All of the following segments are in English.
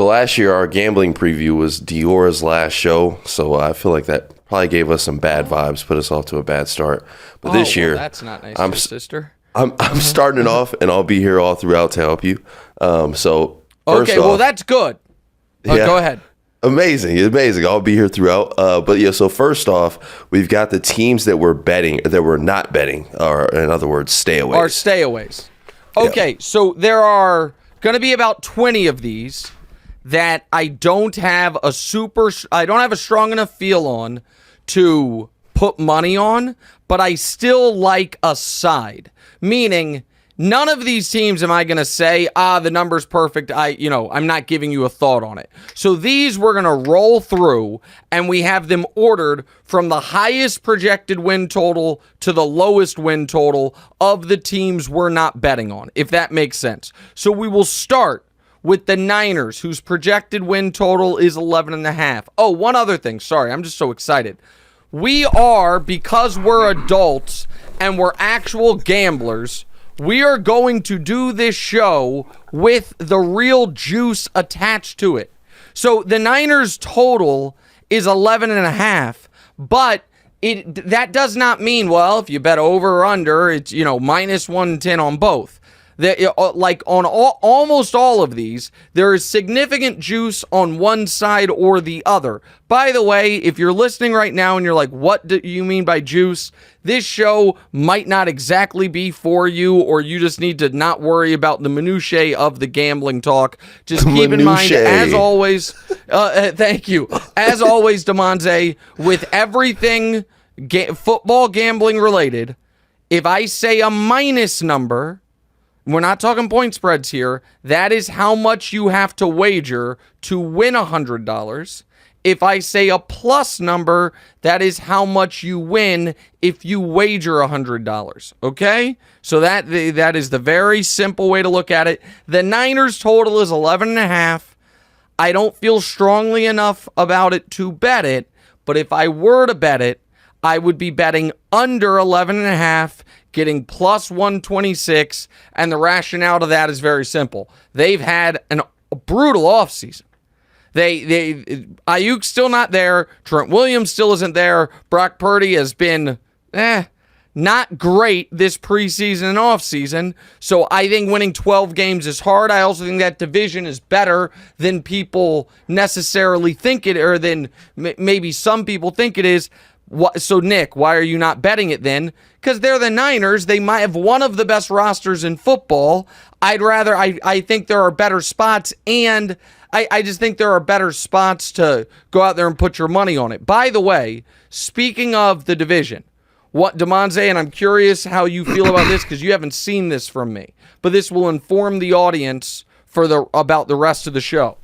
So last year, our gambling preview was Diora's last show, so I feel like that probably gave us some bad vibes, put us off to a bad start. But this year, that's not nice, sister. I'm starting it off, and I'll be here all throughout to help you. So first okay, well off, that's good. Yeah. Go ahead. Amazing. I'll be here throughout. But yeah, so first off, we've got the teams that we're not betting, or in other words, stayaways. Our stayaways. Okay, so there are going to be about 20 of these that I don't have a strong enough feel on to put money on, but I still like a side. Meaning, none of these teams am I going to say, the number's perfect. I'm not giving you a thought on it. So these we're going to roll through, and we have them ordered from the highest projected win total to the lowest win total of the teams we're not betting on, if that makes sense. So we will start with the Niners, whose projected win total is 11.5. Oh, one other thing. Sorry, I'm just so excited. We are, because we're adults and we're actual gamblers, we are going to do this show with the real juice attached to it. So the Niners total is 11.5, but that does not mean, well, if you bet over or under, it's, minus 110 on both. Like on almost all of these, there is significant juice on one side or the other. By the way, if you're listening right now and you're like, what do you mean by juice? This show might not exactly be for you, or you just need to not worry about the minutiae of the gambling talk. Just keep in mind, as always, thank you. As always, Demonze, with everything football gambling related, if I say a minus number, we're not talking point spreads here, that is how much you have to wager to win $100. If I say a plus number, that is how much you win if you wager $100. Okay? So that is the very simple way to look at it. The Niners total is 11.5. I don't feel strongly enough about it to bet it, but if I were to bet it, I would be betting under 11.5, getting plus 126, and the rationale to that is very simple. They've had a brutal offseason. Ayuk's still not there. Trent Williams still isn't there. Brock Purdy has been not great this preseason and offseason. So I think winning 12 games is hard. I also think that division is better than people necessarily think it, or than maybe some people think it is. So, Nick, why are you not betting it then? Because they're the Niners. They might have one of the best rosters in football. I think there are better spots, and I just think there are better spots to go out there and put your money on it. By the way, speaking of the division, Demonze, and I'm curious how you feel about this because you haven't seen this from me, but this will inform the audience about the rest of the show.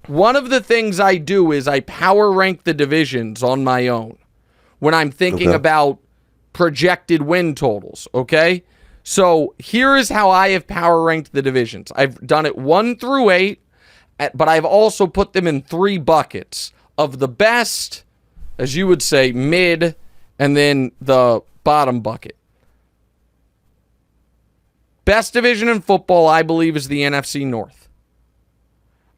One of the things I do is I power rank the divisions on my own when I'm thinking about projected win totals, okay? So here is how I have power ranked the divisions. I've done it 1 through 8, but I've also put them in 3 buckets of the best, as you would say, mid, and then the bottom bucket. Best division in football, I believe, is the NFC North.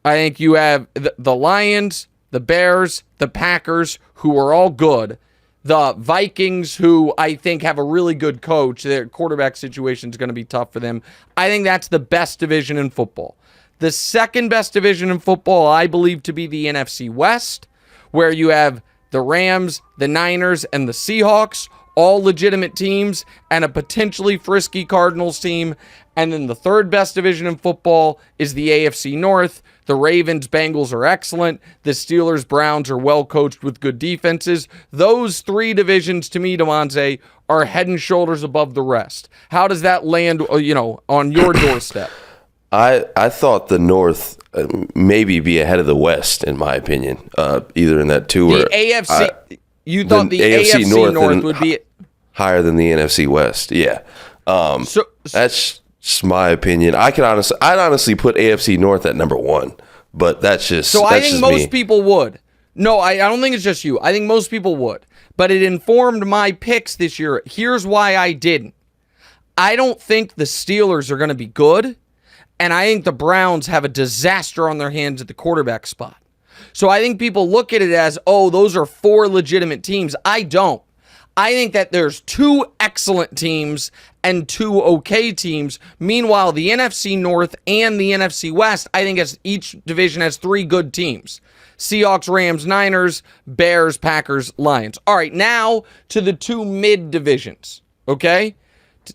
I think you have the Lions, the Bears, the Packers, who are all good. The Vikings, who I think have a really good coach. Their quarterback situation is going to be tough for them. I think that's the best division in football. The second best division in football, I believe to be the NFC West, where you have the Rams, the Niners, and the Seahawks, all legitimate teams, and a potentially frisky Cardinals team. And then the third best division in football is the AFC North. The Ravens, Bengals are excellent. The Steelers, Browns are well coached with good defenses. Those 3 divisions, to me, Demonze, are head and shoulders above the rest. How does that land, on your doorstep? I thought the North maybe be ahead of the West, in my opinion, either in that 2 or... The AFC... You thought the AFC North would be... higher than the NFC West, yeah. That's just my opinion. I'd honestly put AFC North at number 1, but that's just So I think most me. people would. No, I don't think it's just you. I think most people would. But it informed my picks this year. Here's why I didn't. I don't think the Steelers are going to be good. And I think the Browns have a disaster on their hands at the quarterback spot. So I think people look at it as, oh, those are 4 legitimate teams. I don't. I think that there's 2 excellent teams and 2 okay teams. Meanwhile, the NFC North and the NFC West, I think each division has 3 good teams. Seahawks, Rams, Niners, Bears, Packers, Lions. All right, now to the 2 mid divisions, okay?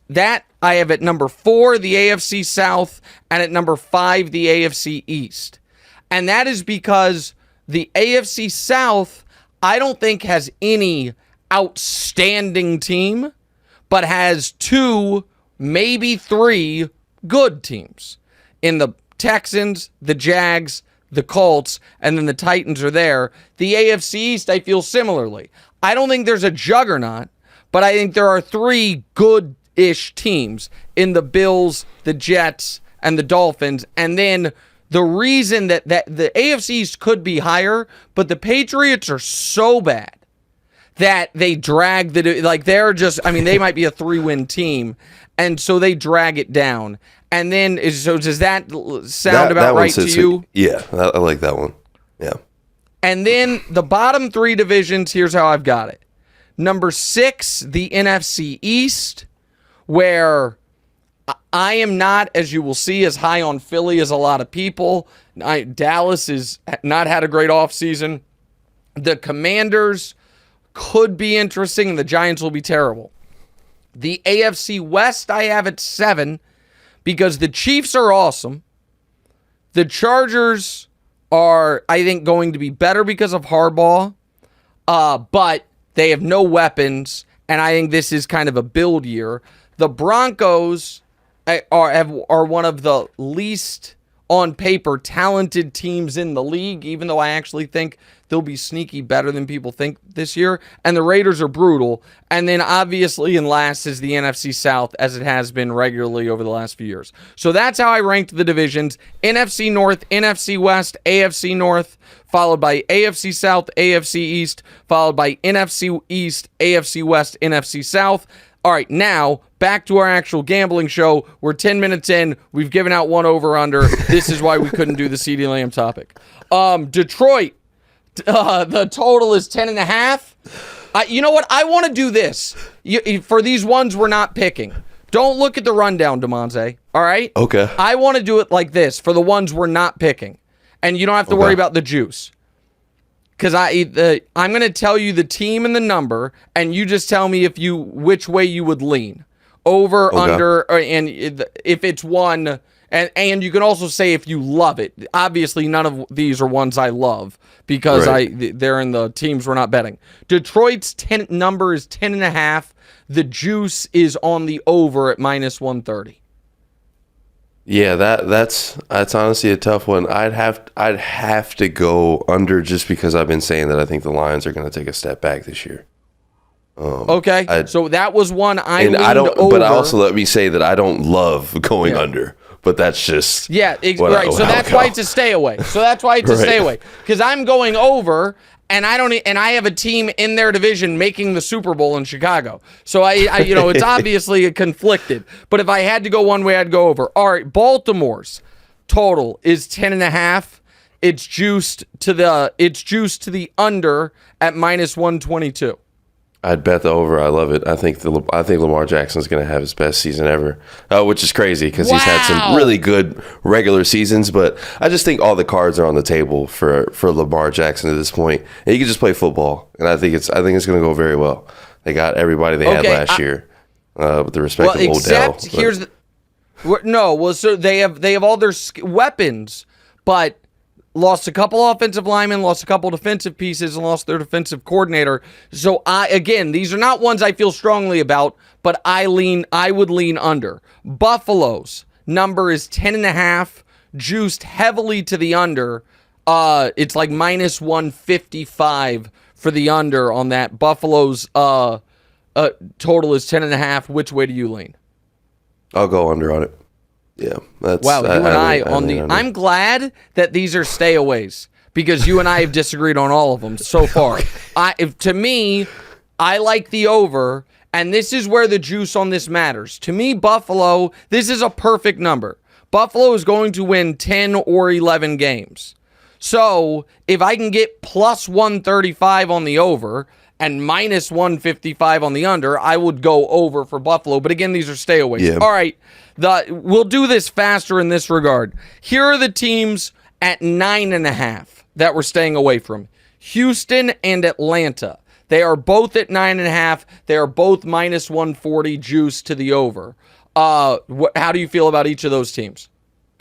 That I have at number 4, the AFC South, and at number 5, the AFC East. And that is because the AFC South, I don't think has any outstanding team, but has 2, maybe 3 good teams. In the Texans, the Jags, the Colts, and then the Titans are there. The AFC East, I feel similarly. I don't think there's a juggernaut, but I think there are 3 good-ish teams in the Bills, the Jets, and the Dolphins. And then the reason that the AFC East could be higher, but the Patriots are so bad that they drag they're just, I mean, they might be a 3-win team, and so they drag it down. And then, so does that sound about right to you? Yeah, I like that one. Yeah. And then the bottom 3 divisions, here's how I've got it. Number 6, the NFC East, where I am not, as you will see, as high on Philly as a lot of people. Dallas has not had a great offseason. The Commanders could be interesting, and the Giants will be terrible. The AFC West I have at 7 because the Chiefs are awesome. The Chargers are, I think, going to be better because of Harbaugh, but they have no weapons, and I think this is kind of a build year. The Broncos are one of the least, on paper, talented teams in the league, even though I actually think they'll be sneaky better than people think this year. And the Raiders are brutal. And then obviously in last is the NFC South, as it has been regularly over the last few years. So that's how I ranked the divisions. NFC North, NFC West, AFC North, followed by AFC South, AFC East, followed by NFC East, AFC West, NFC South. All right, now back to our actual gambling show. We're 10 minutes in. We've given out 1 over-under. This is why we couldn't do the CeeDee Lamb topic. Detroit, the total is 10.5. You know what? I want to do this. For these ones we're not picking. Don't look at the rundown, DeMonte. All right? Okay. I want to do it like this for the ones we're not picking. And you don't have to worry about the juice. Because I'm going to tell you the team and the number, and you just tell me which way you would lean. Over, under, and if it's one, and you can also say if you love it. Obviously, none of these are ones I love because they're in the teams we're not betting. Detroit's number is 10.5. The juice is on the over at -130. Yeah, that's honestly a tough one. I'd have to go under just because I've been saying that I think the Lions are going to take a step back this year. Okay, so that was one I leaned over. But also let me say that I don't love going under. But that's just right. So that's why it's a stay away. Stay away because I'm going over. And I have a team in their division making the Super Bowl in Chicago. So I it's obviously conflicted. But if I had to go one way, I'd go over. All right, Baltimore's total is 10.5. It's juiced to the under at -122. I'd bet the over. I love it. I think Lamar Jackson's going to have his best season ever, which is crazy because he's had some really good regular seasons. But I just think all the cards are on the table for Lamar Jackson at this point, and he can just play football. And I think it's going to go very well. They got everybody they had last year, with the respect of Odell. So they have all their weapons, but lost a couple offensive linemen, lost a couple defensive pieces, and lost their defensive coordinator. So these are not ones I feel strongly about, but I would lean under. Buffalo's number is 10.5, juiced heavily to the under. It's like -155 for the under on that. Buffalo's total is 10.5. Which way do you lean? I'll go under on it. Yeah, that's wow. I'm glad that these are stayaways because you and I have disagreed on all of them so far. To me, I like the over, and this is where the juice on this matters. To me, Buffalo, this is a perfect number. Buffalo is going to win 10 or 11 games. So if I can get plus 135 on the over and minus 155 on the under, I would go over for Buffalo. But again, these are stayaways. Yeah. All right, we'll do this faster in this regard. Here are the teams at 9.5 that we're staying away from. Houston and Atlanta. They are both at 9.5. They are both minus 140 juice to the over. How do you feel about each of those teams?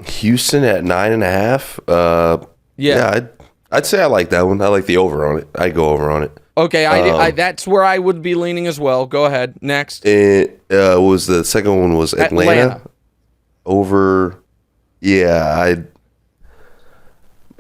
Houston at 9.5. Yeah, I'd say I like that one. I like the over on it. I'd go over on it. Okay, I that's where I would be leaning as well. Go ahead. Next. It was the second one was Atlanta. Over. Yeah,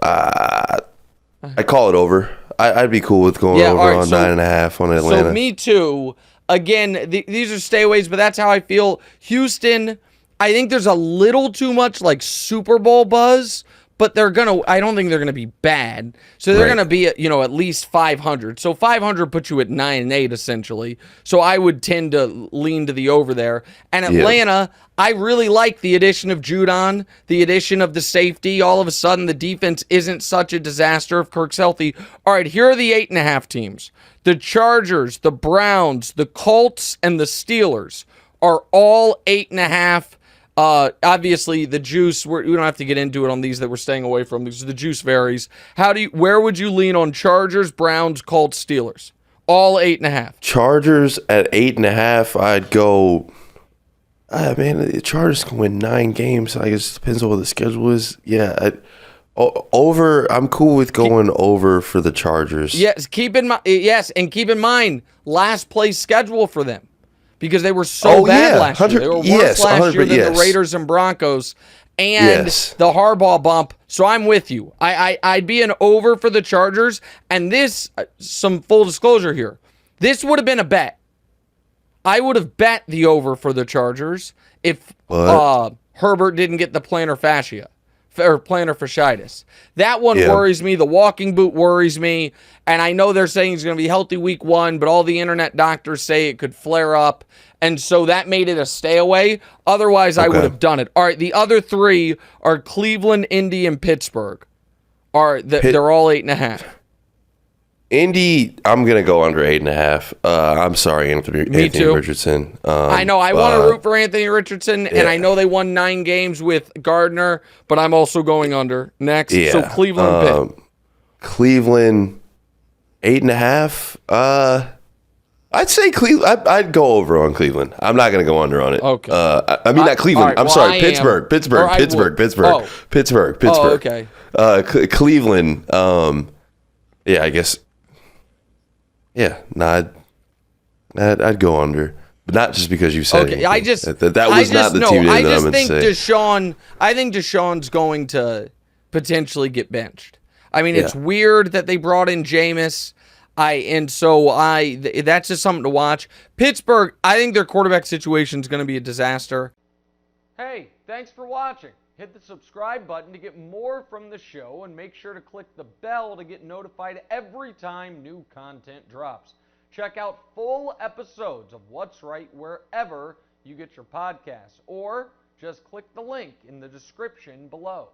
I call it over. I'd be cool with going over on 9.5 on Atlanta. So me too. Again, these are stayaways, but that's how I feel. Houston, I think there's a little too much like Super Bowl buzz, but I don't think they're gonna be bad. So they're gonna be at least 500. So 500 puts you at 9-8 essentially. So I would tend to lean to the over there. And Atlanta, I really like the addition of Judon, the addition of the safety. All of a sudden, the defense isn't such a disaster if Kirk's healthy. All right, here are the 8.5 teams. The Chargers, the Browns, the Colts, and the Steelers are all 8.5. Obviously, the juice, we don't have to get into it on these that we're staying away from because the juice varies. Where would you lean on Chargers, Browns, Colts, Steelers? All 8.5. Chargers at 8.5, I'd go... man, the Chargers can win 9 games. I guess it depends on what the schedule is. Yeah, over. I'm cool with going over for the Chargers. Yes, keep in mind last place schedule for them because they were so bad last year. They were worse last year than the Raiders and Broncos and the Harbaugh bump. So I'm with you. I'd be an over for the Chargers. And this, some full disclosure here, this would have been a bet. I would have bet the over for the Chargers if Herbert didn't get the plantar fasciitis. That one worries me. The walking boot worries me. And I know they're saying he's going to be healthy week 1, but all the internet doctors say it could flare up. And so that made it a stay away. Otherwise, I would have done it. All right, the other 3 are Cleveland, Indy, and Pittsburgh. They're all 8.5. Indy, I'm going to go under 8.5. I'm sorry, Anthony Richardson. I know. I want to root for Anthony Richardson, and I know they won 9 games with Gardner, but I'm also going under. Next. Yeah. So Cleveland, Cleveland, 8.5. I'd say Cleveland. I'd go over on Cleveland. I'm not going to go under on it. Okay. Not Cleveland. Right, I'm sorry. Pittsburgh. Oh, okay. Cleveland. I guess. Yeah, I'd go under, but not just because you said okay. Anything. That was not the team that I'm going to say. I think Deshaun's going to potentially get benched. I mean, it's weird that they brought in Jameis. That's just something to watch. Pittsburgh, I think their quarterback situation is going to be a disaster. Hey, thanks for watching. Hit the subscribe button to get more from the show and make sure to click the bell to get notified every time new content drops. Check out full episodes of What's Right wherever you get your podcasts or just click the link in the description below.